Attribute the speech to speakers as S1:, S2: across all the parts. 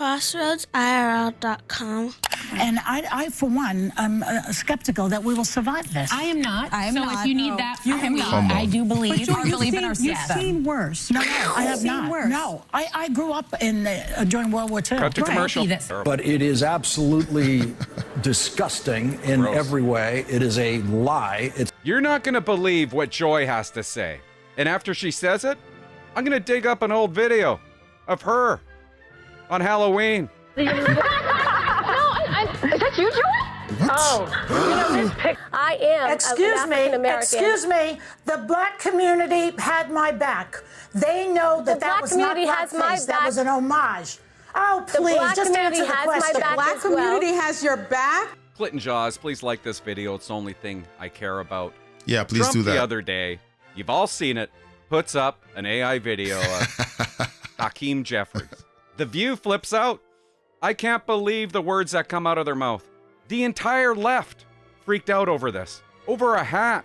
S1: CrossroadsIRL.com.
S2: And I, for one, am skeptical that we will survive this.
S3: I am not.
S4: I am
S3: so
S4: not.
S3: if you need that
S4: You
S3: from me,
S4: have not.
S3: I do believe.
S4: But
S3: I believe in our
S4: You've
S3: system.
S4: seen worse.
S2: No, I have not.
S4: Worse.
S2: No, I grew up in during World War II.
S5: Cut to commercial.
S6: But it is absolutely disgusting in every way. It is a lie.
S5: You're not going to believe what Joy has to say. And after she says it, I'm going to dig up an old video of her on Halloween.
S7: Is that you, Joy?
S8: What?
S7: Oh, this pic. I am.
S9: Excuse me. The black community had my back. They know that that was not blackface. That was an homage. Oh, please, just answer the question.
S7: The black community
S4: has your back.
S5: Clinton Jaws, please like this video. It's the only thing I care about.
S8: Yeah, please
S5: Trump
S8: do that.
S5: The other day, you've all seen it, puts up an AI video of Hakeem Jeffries. The View flips out. I can't believe the words that come out of their mouth. The entire left freaked out over this. Over a hat.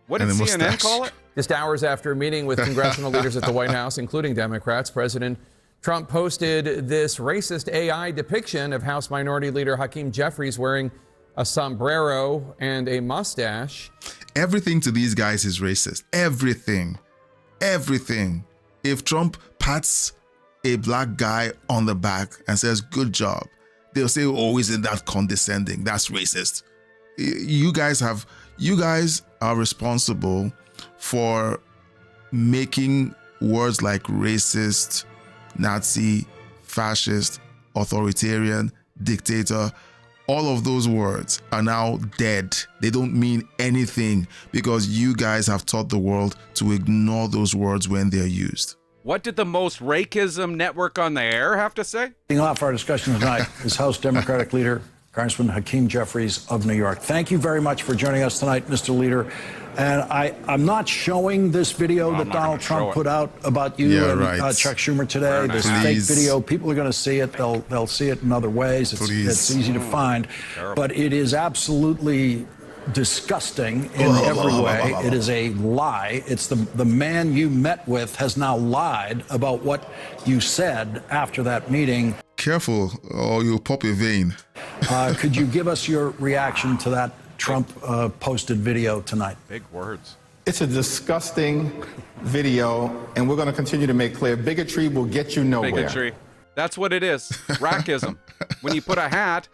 S5: What did CNN call it?
S10: Just hours after a meeting with congressional leaders at the White House, including Democrats, President Trump posted this racist AI depiction of House Minority Leader Hakeem Jeffries wearing a sombrero and a mustache.
S8: Everything to these guys is racist. Everything. Everything. If Trump pats a black guy on the back and says, good job, they'll say, oh, isn't that condescending? That's racist. You guys are responsible for making words like racist, Nazi, fascist, authoritarian, dictator. All of those words are now dead. They don't mean anything because you guys have taught the world to ignore those words when they're used.
S5: What did the most rakeism network on the air have to say?
S6: Leading off our discussion tonight is House Democratic Leader Congressman Hakeem Jeffries of New York. Thank you very much for joining us tonight, Mr. Leader. And I'm not showing this video that Donald Trump put out about you and Chuck Schumer today. This fake video. People are going to see it. They'll see it in other ways. It's easy to find. But it is absolutely disgusting in every way. It is a lie. It's the man you met with has now lied about what you said after that meeting.
S8: Careful or you'll pop a vein.
S6: Could you give us your reaction to that Trump posted video tonight?
S5: Big words.
S11: It's a disgusting video, and we're going to continue to make clear bigotry will get you nowhere.
S5: Bigotry. That's what it is. Racism. When you put a hat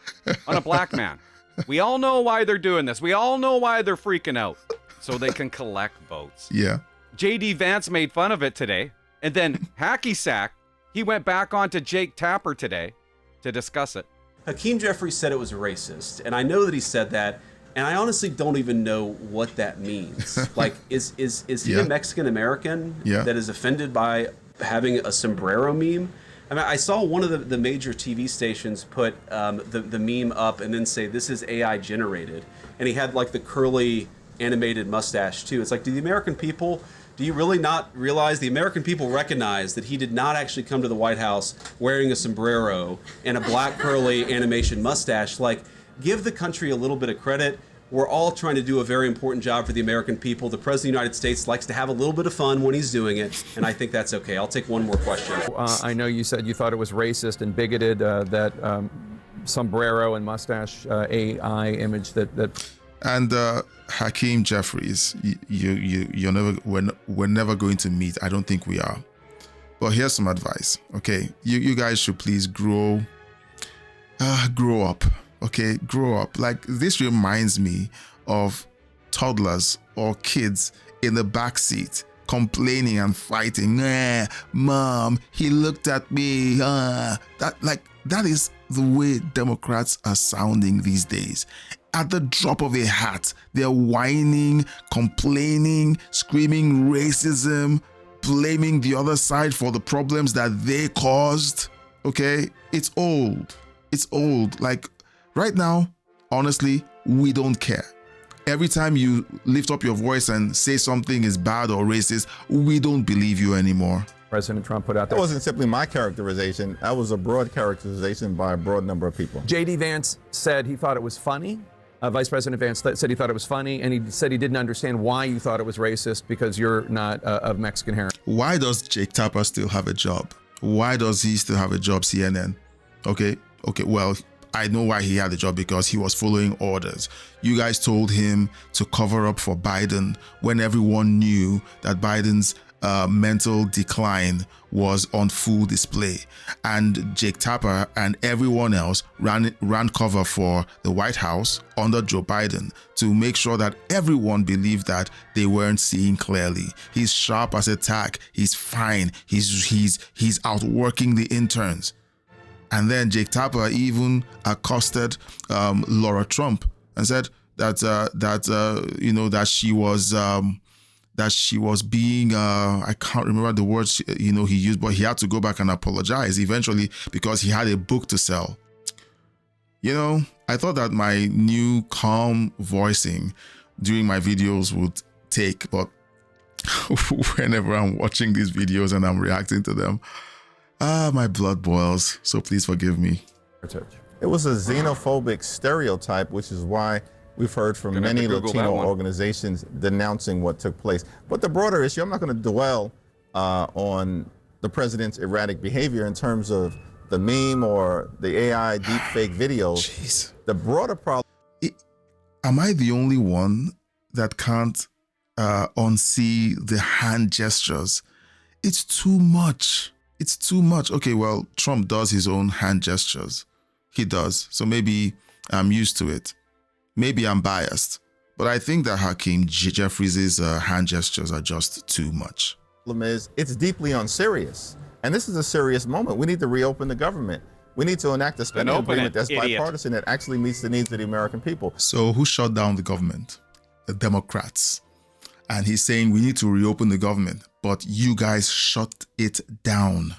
S5: on a black man. We all know why they're doing this. We all know why they're freaking out. So they can collect votes.
S8: Yeah.
S5: J.D. Vance made fun of it today. And then Hacky Sack, he went back on to Jake Tapper today to discuss it.
S12: Hakeem Jeffries said it was racist. And I know that he said that. And I honestly don't even know what that means. Like, is he a Mexican American that is offended by having a sombrero meme? I mean, I saw one of the major TV stations put the meme up and then say, this is AI generated. And he had like the curly animated mustache too. It's like, do you really not realize the American people recognize that he did not actually come to the White House wearing a sombrero and a black curly animation mustache? Like, give the country a little bit of credit. We're all trying to do a very important job for the American people. The President of the United States likes to have a little bit of fun when he's doing it, and I think that's okay. I'll take one more question.
S10: I know you said you thought it was racist and bigoted, that sombrero and mustache AI image that.
S8: And Hakeem Jeffries, we're never going to meet. I don't think we are. But here's some advice, okay? You guys should please grow up. Okay, grow up. Like, this reminds me of toddlers or kids in the back seat complaining and fighting. Mom, he looked at me. That is the way Democrats are sounding these days. At the drop of a hat, they're whining, complaining, screaming racism, blaming the other side for the problems that they caused. Okay, it's old. It's old. Like, right now, honestly, we don't care. Every time you lift up your voice and say something is bad or racist, we don't believe you anymore.
S10: President Trump put out there.
S11: That wasn't simply my characterization. That was a broad characterization by a broad number of people.
S10: J.D. Vance said he thought it was funny. Vice President Vance said he thought it was funny, and he said he didn't understand why you thought it was racist because you're not of Mexican heritage.
S8: Why does Jake Tapper still have a job? Why does he still have a job, CNN? Okay, well, I know why he had the job, because he was following orders. You guys told him to cover up for Biden when everyone knew that Biden's mental decline was on full display. And Jake Tapper and everyone else ran cover for the White House under Joe Biden to make sure that everyone believed that they weren't seeing clearly. He's sharp as a tack. He's fine. He's outworking the interns. And then Jake Tapper even accosted Laura Trump and said that she was being I can't remember the words he used, but he had to go back and apologize eventually because he had a book to sell. I thought that my new calm voicing during my videos would take, but whenever I'm watching these videos and I'm reacting to them, my blood boils, so please forgive me.
S11: It was a xenophobic stereotype, which is why we've heard from many Latino organizations denouncing what took place. But the broader issue, I'm not going to dwell on the president's erratic behavior in terms of the meme or the AI deepfake videos.
S8: Jeez.
S11: The broader problem...
S8: Am I the only one that can't unsee the hand gestures? It's too much. It's too much. Okay, well, Trump does his own hand gestures. He does. So maybe I'm used to it. Maybe I'm biased. But I think that Hakeem Jeffries' hand gestures are just too much.
S11: The problem is, it's deeply unserious. And this is a serious moment. We need to reopen the government. We need to enact a spending agreement that's bipartisan, that actually meets the needs of the American people.
S8: So who shut down the government? The Democrats. And he's saying we need to reopen the government, but you guys shut it down.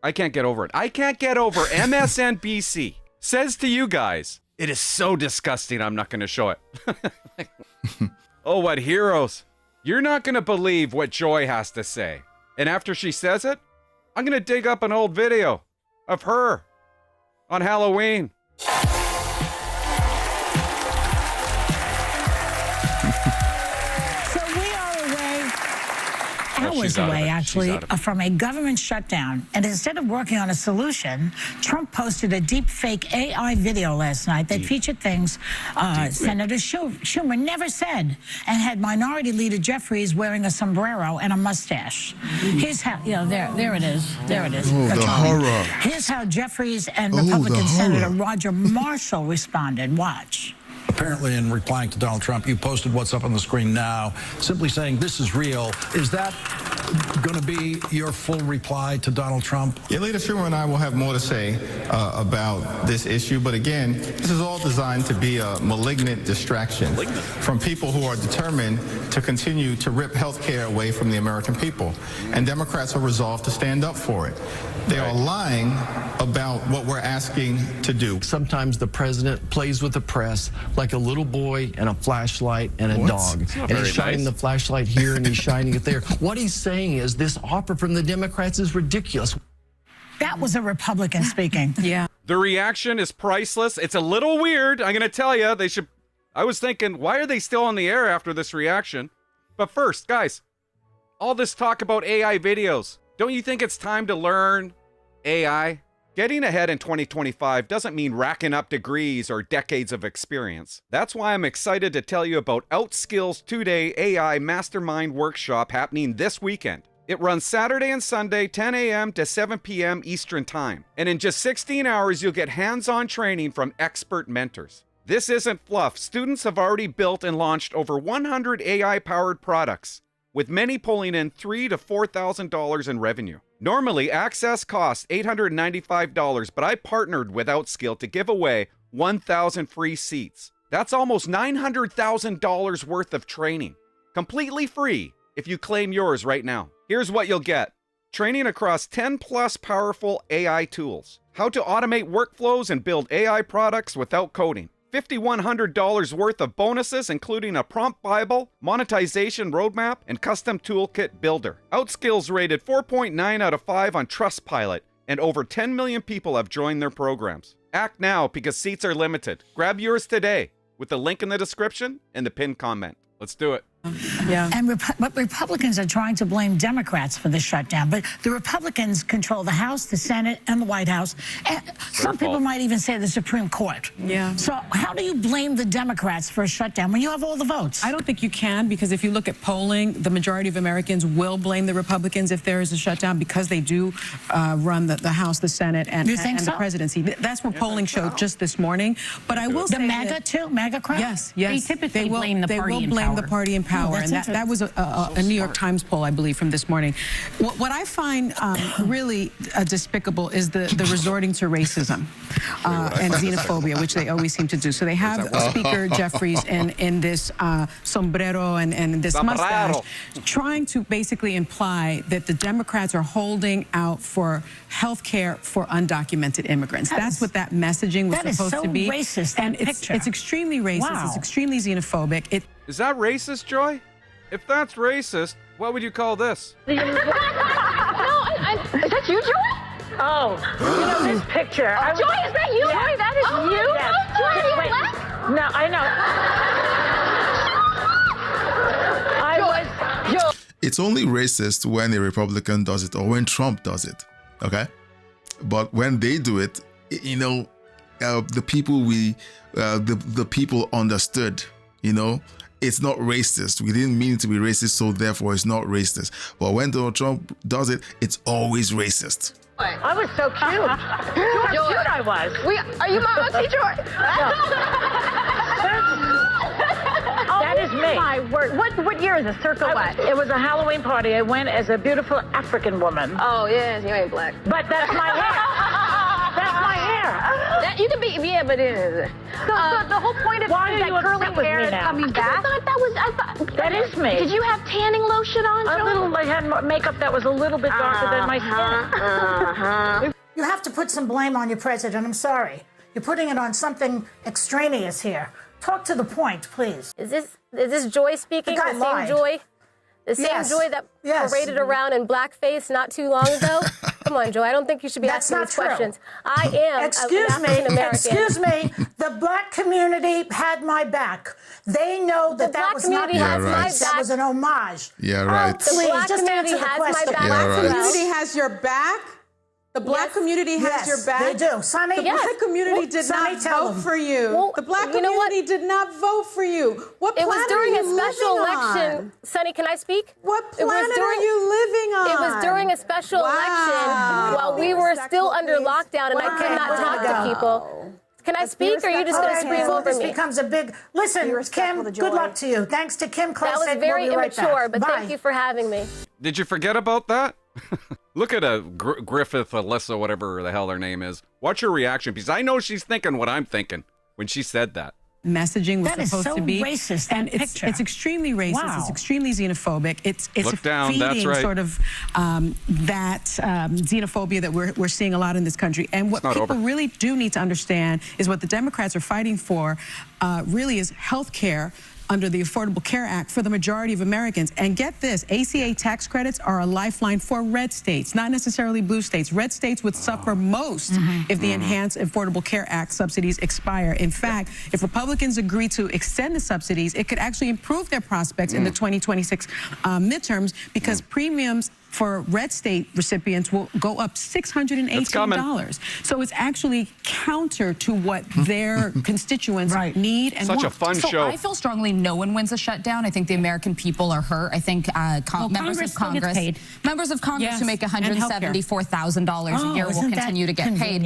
S5: I can't get over it. I can't get over MSNBC says to you guys, it is so disgusting, I'm not going to show it. Oh, what heroes. You're not going to believe what Joy has to say. And after she says it, I'm going to dig up an old video of her on Halloween.
S2: Hours away, actually, from a government shutdown. And instead of working on a solution, Trump posted a deep fake AI video last night that featured things Senator Schumer never said, and had Minority Leader Jeffries wearing a sombrero and a mustache. Here's how, there it is. There it is.
S8: Oh, the horror.
S2: Here's how Jeffries and Republican Senator Roger Marshall responded. Watch.
S6: Apparently, in replying to Donald Trump, you posted what's up on the screen now, simply saying this is real. Is that going to be your full reply to Donald Trump?
S11: Yeah, Leader Schumer and I will have more to say about this issue. But again, this is all designed to be a malignant distraction from people who are determined to continue to rip health care away from the American people. And Democrats are resolved to stand up for it. They are lying about what we're asking to do.
S1: Sometimes the president plays with the press like a little boy and a flashlight and a dog. And he's shining the flashlight here and he's shining it there. What he's saying is this offer from the Democrats is ridiculous.
S2: That was a Republican speaking. Yeah.
S5: The reaction is priceless. It's a little weird. I'm going to tell you, I was thinking, why are they still on the air after this reaction? But first, guys, all this talk about AI videos. Don't you think it's time to learn AI? Getting ahead in 2025 doesn't mean racking up degrees or decades of experience. That's why I'm excited to tell you about OutSkill's 2-day AI Mastermind Workshop happening this weekend. It runs Saturday and Sunday, 10 a.m. to 7 p.m. Eastern Time. And in just 16 hours, you'll get hands-on training from expert mentors. This isn't fluff. Students have already built and launched over 100 AI-powered products, with many pulling in $3,000 to $4,000 in revenue. Normally, access costs $895, but I partnered with OutSkill to give away 1,000 free seats. That's almost $900,000 worth of training, completely free if you claim yours right now. Here's what you'll get. Training across 10 plus powerful AI tools, how to automate workflows and build AI products without coding. $5,100 worth of bonuses, including a prompt Bible, monetization roadmap, and custom toolkit builder. OutSkill's rated 4.9 out of 5 on Trustpilot, and over 10 million people have joined their programs. Act now because seats are limited. Grab yours today with the link in the description and the pinned comment. Let's do it.
S2: Yeah. And but Republicans are trying to blame Democrats for the shutdown. But the Republicans control the House, the Senate, and the White House. And some people might even say the Supreme Court.
S3: Yeah.
S2: So how do you blame the Democrats for a shutdown when you have all the votes?
S3: I don't think you can, because if you look at polling, the majority of Americans will blame the Republicans if there is a shutdown, because they do run the House, the Senate, and the presidency. That's what polling showed just this morning. But I will say
S2: the MAGA too, MAGA crowd.
S3: Yes.
S2: They typically blame the party in power.
S3: They will blame the party in power, and that was a New York Times poll, I believe, from this morning. What I find really despicable is the resorting to racism and xenophobia, which they always seem to do. So they have Speaker Jeffries in this sombrero and this mustache, trying to basically imply that the Democrats are holding out for health care for undocumented immigrants. That's what that messaging was supposed to be.
S2: That is so racist,
S3: and
S2: picture.
S3: It's extremely racist.
S2: Wow.
S3: It's extremely xenophobic.
S5: Is that racist, Joy? If that's racist, what would you call this?
S7: No, is that you, Joy?
S9: Oh, you know this picture.
S7: Joy, is that you? Joy, that is you?
S9: Yes.
S7: Joy, are you black?
S9: No, I know.
S8: It's only racist when a Republican does it or when Trump does it, okay? But when they do it, you know, the people understood, you know, it's not racist. We didn't mean it to be racist, so therefore it's not racist. But when Donald Trump does it, it's always racist.
S9: I was so cute. How cute I was.
S7: Are you my auntie, Joy?
S9: That is me.
S7: My word. What year is this? Circa what?
S9: It was a Halloween party. I went as a beautiful African woman.
S7: Oh, yes, you ain't black.
S9: But that's my hair. That's my hair.
S7: You can be, yeah, but it is. So the whole point of
S9: Why are
S7: that
S9: you
S7: curly
S9: upset with
S7: hair
S9: me
S7: is
S9: now?
S7: coming back. I thought
S9: That is me.
S7: Did you have tanning lotion on,
S9: A
S7: Joy?
S9: little. I had makeup that was a little bit darker than my skin. You have to put some blame on your president. I'm sorry. You're putting it on something extraneous here. Talk to the point, please.
S7: Is this Joy speaking?
S9: The guy
S7: The
S9: lied.
S7: same Joy? The same
S9: Yes.
S7: Joy that
S9: Yes.
S7: paraded around in blackface not too long ago? Come on, Joy. I don't think you should be
S9: That's
S7: asking
S9: not
S7: these
S9: true.
S7: questions. I am
S9: Excuse
S7: an
S9: me.
S7: African-American.
S9: Excuse me. The black community had my back. They know that
S7: black
S9: was not
S7: community has
S8: my
S9: blackface. That
S7: back.
S9: was an homage.
S8: Yeah, right.
S7: The black
S9: just
S7: community
S9: answer the
S7: has my
S9: question.
S7: back.
S8: Yeah,
S7: as
S8: right.
S7: well.
S4: Community has your back. The black community has your back.
S9: They do. Sonny,
S4: The black community did
S9: Sonny,
S4: not
S9: tell
S4: vote
S9: them.
S4: for you.
S7: Well,
S4: the black
S7: you know what?
S4: community did not vote for you. What
S7: It
S4: planet
S7: was during
S4: are
S7: a
S4: you
S7: special
S4: living
S7: election.
S4: on?
S7: Sonny, can I speak?
S4: What
S7: It was
S4: planet
S7: during-
S4: are you living on?
S7: It was during a special election while we were still under lockdown and I could not talk to people. Can I speak, or are you just going to scream over
S9: This
S7: me?
S9: becomes a big... Listen, Kim, good luck to you. Thanks to Kim Classic.
S7: That was very
S9: we'll be right
S7: immature,
S9: back.
S7: but
S9: Bye.
S7: thank you for having me.
S5: Did you forget about that? Look at Griffith, Alyssa, whatever the hell her name is. Watch her reaction, because I know she's thinking what I'm thinking when she said that.
S3: Messaging was
S2: That is
S3: supposed
S2: so
S3: to be
S2: racist,
S3: and
S2: that
S3: it's
S2: picture.
S3: extremely racist.
S2: Wow.
S3: It's extremely xenophobic. It's
S5: Look down,
S3: feeding
S5: that's right.
S3: sort of that xenophobia that we're seeing a lot in this country. And what
S5: not
S3: people
S5: over.
S3: really do need to understand is what the Democrats are fighting for really is health care under the Affordable Care Act for the majority of Americans. And get this, ACA tax credits are a lifeline for red states, not necessarily blue states. Red states would suffer most if the Enhanced Affordable Care Act subsidies expire. In fact, if Republicans agree to extend the subsidies, it could actually improve their prospects in the 2026 midterms, because premiums for red state recipients will go up $618. So it's actually counter to what their constituents need and want.
S5: Such a fun show.
S13: I feel strongly no one wins a shutdown. I think the American people are hurt. I think members of Congress who make $174,000 a year will continue to get paid.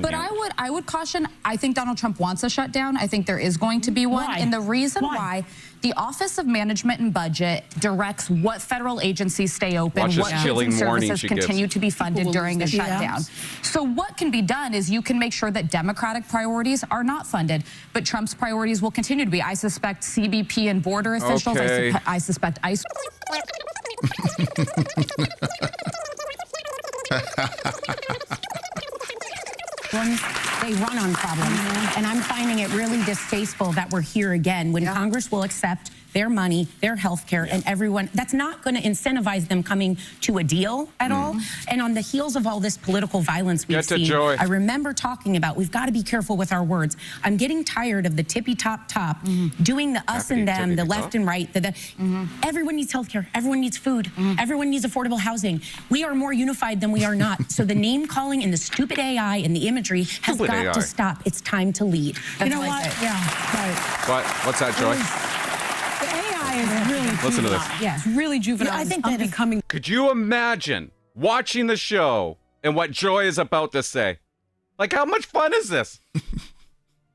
S13: But I would caution, I think Donald Trump wants a shutdown. I think there is going to be one.
S2: Why?
S13: And the reason why the Office of Management and Budget directs what federal agencies stay open,
S5: Watch
S13: what
S5: this
S13: goods and
S5: chilling warning
S13: services
S5: she gives.
S13: continue to be funded during a
S2: their
S13: shutdown. So what can be done is you can make sure that Democratic priorities are not funded, but Trump's priorities will continue to be. I suspect CBP and border officials,
S5: Okay.
S13: I suspect ICE.
S14: They run on problems. And I'm finding it really distasteful that we're here again when Congress will accept their money, their health care, and everyone. That's not going to incentivize them coming to a deal at all. And on the heels of all this political violence we've seen, I remember talking about we've got to be careful with our words. I'm getting tired of the tippy-top doing the us and them, the left and right. Everyone needs health care. Everyone needs food. Everyone needs affordable housing. We are more unified than we are not. So the name calling and the stupid AI and the imagery has got to stop. It's time to lead.
S2: You know what? Yeah, right.
S5: What's that, Joy?
S3: The AI is really
S5: Listen to this.
S3: Yeah, it's really juvenile.
S2: I think that
S3: becoming.
S5: Could you imagine watching the show and what Joy is about to say? Like, how much fun is this?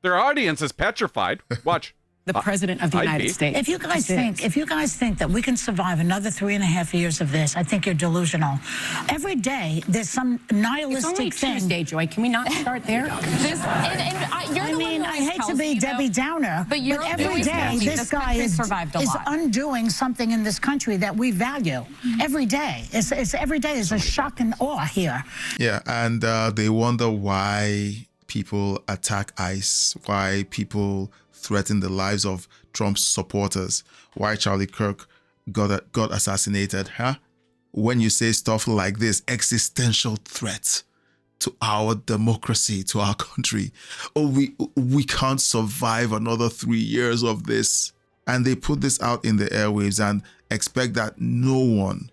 S5: Their audience is petrified. Watch.
S3: The president of the United States.
S2: If you guys think that we can survive another 3.5 years of this, I think you're delusional. Every day there's some nihilistic thing.
S14: Tuesday, Joy. Can we not start there?
S2: I hate to be Debbie Downer, but every day this guy is undoing something in this country that we value. Every day, every day is a shock and awe here.
S8: Yeah, and they wonder why people attack ICE, why people threaten the lives of Trump's supporters, why Charlie Kirk got assassinated, huh? When you say stuff like this, existential threat to our democracy, to our country, we can't survive another 3 years of this. And they put this out in the airwaves and expect that no one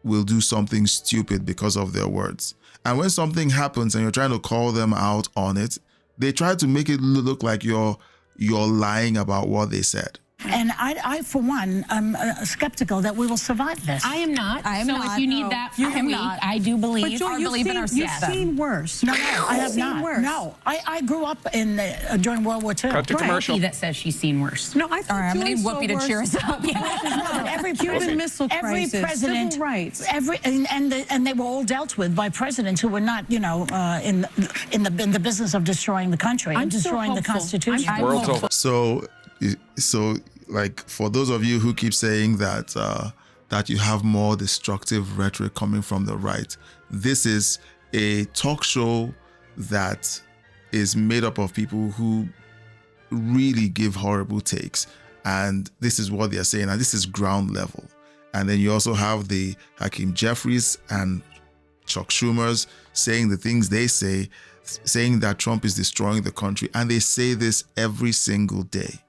S8: will do something stupid because of their words. And when something happens and you're trying to call them out on it, they try to make it look like you're lying about what they said.
S2: And I, for one, am skeptical that we will survive this.
S14: I am not.
S2: I am
S14: so
S2: not.
S14: if you need that from me, I do believe.
S3: But Joy,
S14: believe in our system.
S3: You've seen worse.
S2: No, I have not.
S3: Worse.
S2: No, I grew up during World War II.
S5: Cut to commercial.
S14: That says she's seen worse.
S3: No, I think
S14: I'm going to need Whoopi to cheer us up.
S2: Every
S3: Cuban Missile Crisis,
S2: every president,
S3: civil rights,
S2: and they were all dealt with by presidents who were not, in the business of destroying the country and destroying the Constitution.
S5: World's over.
S8: So, like, for those of you who keep saying that that you have more destructive rhetoric coming from the right, this is a talk show that is made up of people who really give horrible takes, and this is what they are saying, and this is ground level. And then you also have the Hakeem Jeffries and Chuck Schumers saying the things they say, saying that Trump is destroying the country, and they say this every single day.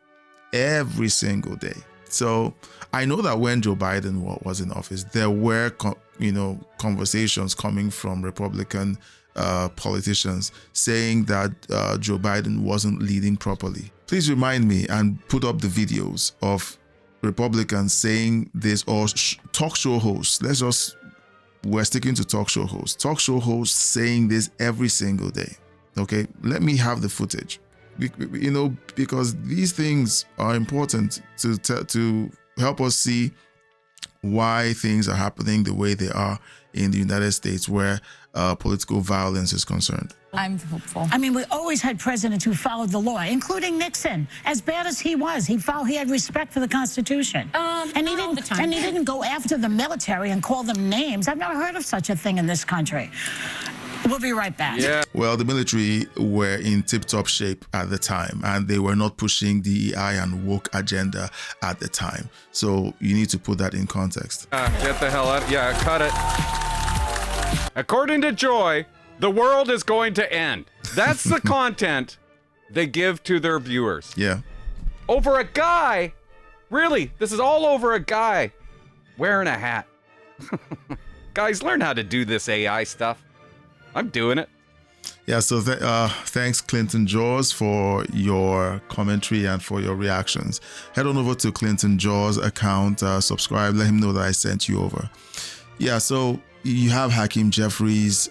S8: Every single day. So I know that when Joe Biden was in office, there were, conversations coming from Republican politicians saying that Joe Biden wasn't leading properly. Please remind me and put up the videos of Republicans saying this, or talk show hosts. We're sticking to talk show hosts. Talk show hosts saying this every single day. Okay, let me have the footage. Because these things are important to help us see why things are happening the way they are in the United States, where political violence is concerned.
S14: I'm hopeful.
S2: I mean, we always had presidents who followed the law, including Nixon. As bad as he was, he had respect for the Constitution. And he didn't go after the military and call them names. I've never heard of such a thing in this country. We'll be right back.
S5: Yeah.
S8: Well, the military were in tip-top shape at the time, and they were not pushing DEI and woke agenda at the time. So you need to put that in context.
S5: Get the hell out. Yeah, cut it. According to Joy, the world is going to end. That's the content they give to their viewers.
S8: Yeah.
S5: Over a guy. Really, this is all over a guy wearing a hat. Guys, learn how to do this AI stuff. I'm doing it.
S8: Yeah, so thanks, Clinton Jaws, for your commentary and for your reactions. Head on over to Clinton Jaws' account, subscribe, let him know that I sent you over. Yeah, so you have Hakeem Jeffries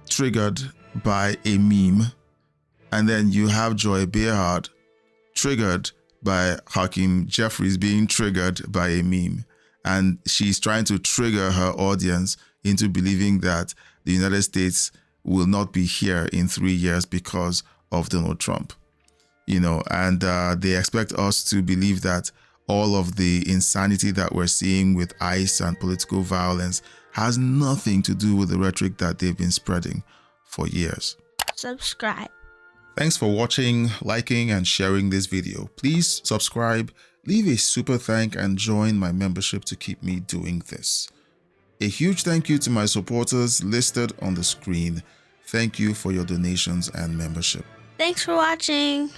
S8: triggered by a meme, and then you have Joy Behar triggered by Hakeem Jeffries being triggered by a meme. And she's trying to trigger her audience into believing that the United States will not be here in 3 years because of Donald Trump. And they expect us to believe that all of the insanity that we're seeing with ICE and political violence has nothing to do with the rhetoric that they've been spreading for years.
S15: Subscribe.
S8: Thanks for watching, liking, and sharing this video. Please subscribe leave a super thank and join my membership to keep me doing this. A huge thank you to my supporters listed on the screen. Thank you for your donations and membership.
S15: Thanks for watching.